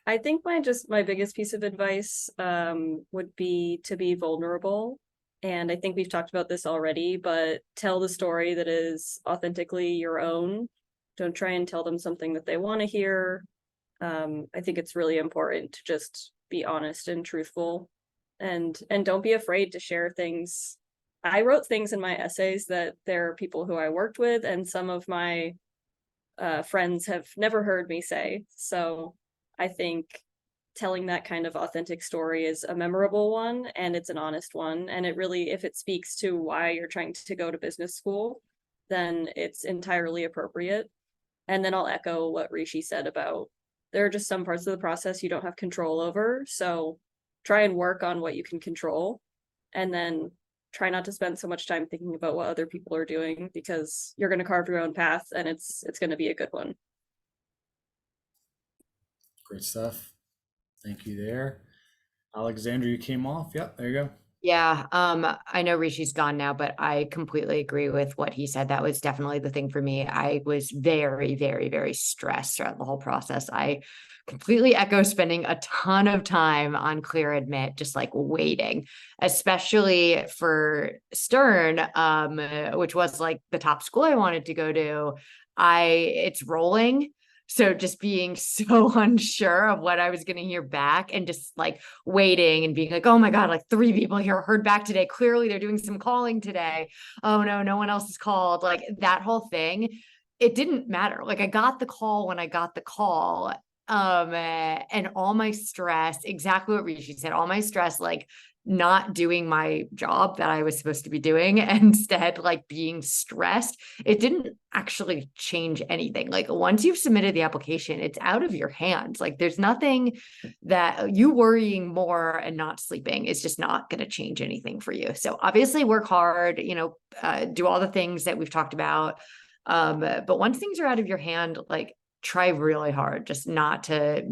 I think my biggest piece of advice would be to be vulnerable. And I think we've talked about this already, but tell the story that is authentically your own. Don't try and tell them something that they want to hear. I think it's really important to just be honest and truthful, and don't be afraid to share things. I wrote things in my essays that there are people who I worked with and some of my friends have never heard me say. So I think telling that kind of authentic story is a memorable one, and it's an honest one. And it really, if it speaks to why you're trying to go to business school, then it's entirely appropriate. And then I'll echo what Rishi said about there are just some parts of the process you don't have control over. So try and work on what you can control, and then try not to spend so much time thinking about what other people are doing, because you're going to carve your own path and it's going to be a good one. Great stuff. Thank you there. Alexandra, you came off. Yep, there you go. Yeah, I know Rishi's gone now, but I completely agree with what he said. That was definitely the thing for me. I was very, very, very stressed throughout the whole process. I completely echo spending a ton of time on Clear Admit, just like waiting, especially for Stern, which was like the top school I wanted to go to. It's rolling. So just being so unsure of what I was going to hear back, and just like waiting and being like, oh my God, like 3 people here heard back today. Clearly they're doing some calling today. Oh no, no one else is called. Like that whole thing, it didn't matter. Like I got the call when I got the call. And all my stress, exactly what Rishi said, all my stress, like not doing my job that I was supposed to be doing, and instead like being stressed, it didn't actually change anything. Like once you've submitted the application, it's out of your hands. Like there's nothing that you worrying more and not sleeping is just not going to change anything for you. So obviously work hard, do all the things that we've talked about. But once things are out of your hand, like try really hard just not to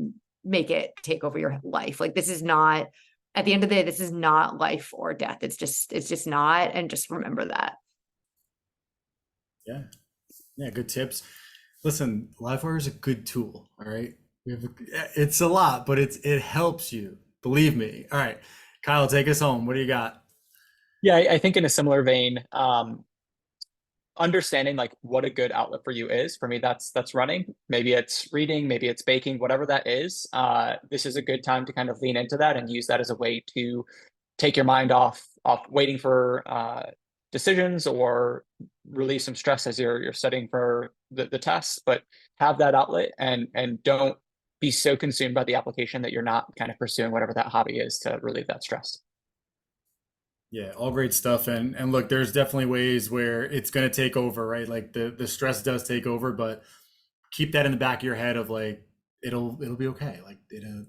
make it take over your life. Like this is not, at the end of the day, this is not life or death. It's just not. And just remember that. Yeah. Yeah. Good tips. Listen, Livewire is a good tool. All right. It's a lot, but it helps you. Believe me. All right. Kyle, take us home. What do you got? Yeah, I think in a similar vein, understanding like what a good outlet for you is. For me, that's running. Maybe it's reading, maybe it's baking, whatever that is. This is a good time to kind of lean into that and use that as a way to take your mind off waiting for decisions or relieve some stress as you're studying for the tests. But have that outlet, and don't be so consumed by the application that you're not kind of pursuing whatever that hobby is to relieve that stress. Yeah, all great stuff. And look, there's definitely ways where it's going to take over, right? Like the stress does take over, but keep that in the back of your head of like, it'll be okay. Like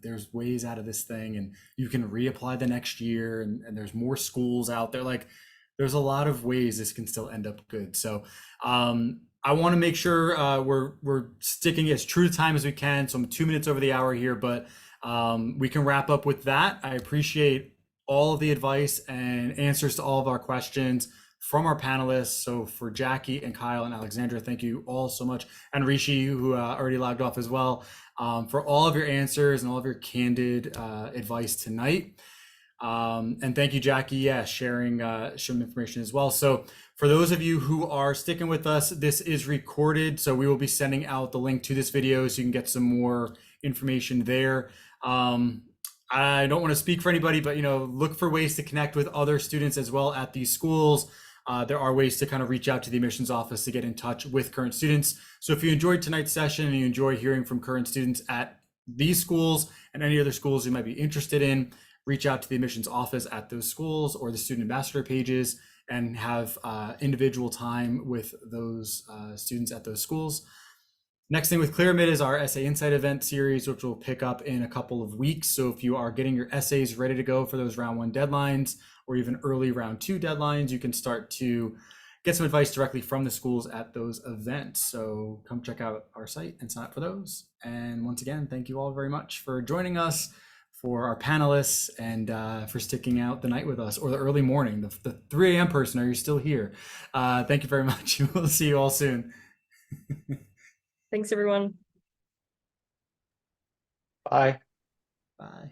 there's ways out of this thing, and you can reapply the next year, and there's more schools out there. Like there's a lot of ways this can still end up good. So, all I want to make sure we're sticking as true to time as we can. So I'm 2 minutes over the hour here, but we can wrap up with that. I appreciate all of the advice and answers to all of our questions from our panelists. So for Jackie and Kyle and Alexandra, thank you all so much. And Rishi, who already logged off as well, for all of your answers and all of your candid advice tonight. And thank you, Jackie, sharing some information as well. So for those of you who are sticking with us, this is recorded. So we will be sending out the link to this video so you can get some more information there. I don't want to speak for anybody, but look for ways to connect with other students as well at these schools. There are ways to kind of reach out to the admissions office to get in touch with current students. So if you enjoyed tonight's session and you enjoy hearing from current students at these schools and any other schools you might be interested in, reach out to the admissions office at those schools or the student ambassador pages and have individual time with those students at those schools. Next thing with ClearMid is our Essay Insight event series, which will pick up in a couple of weeks. So if you are getting your essays ready to go for those round 1 deadlines or even early round 2 deadlines, you can start to get some advice directly from the schools at those events. So come check out our site and sign up for those. And once again, thank you all very much for joining us, for our panelists, and for sticking out the night with us, or the early morning, the 3 a.m. person. Are you still here? Thank you very much. We'll see you all soon. Thanks, everyone. Bye. Bye.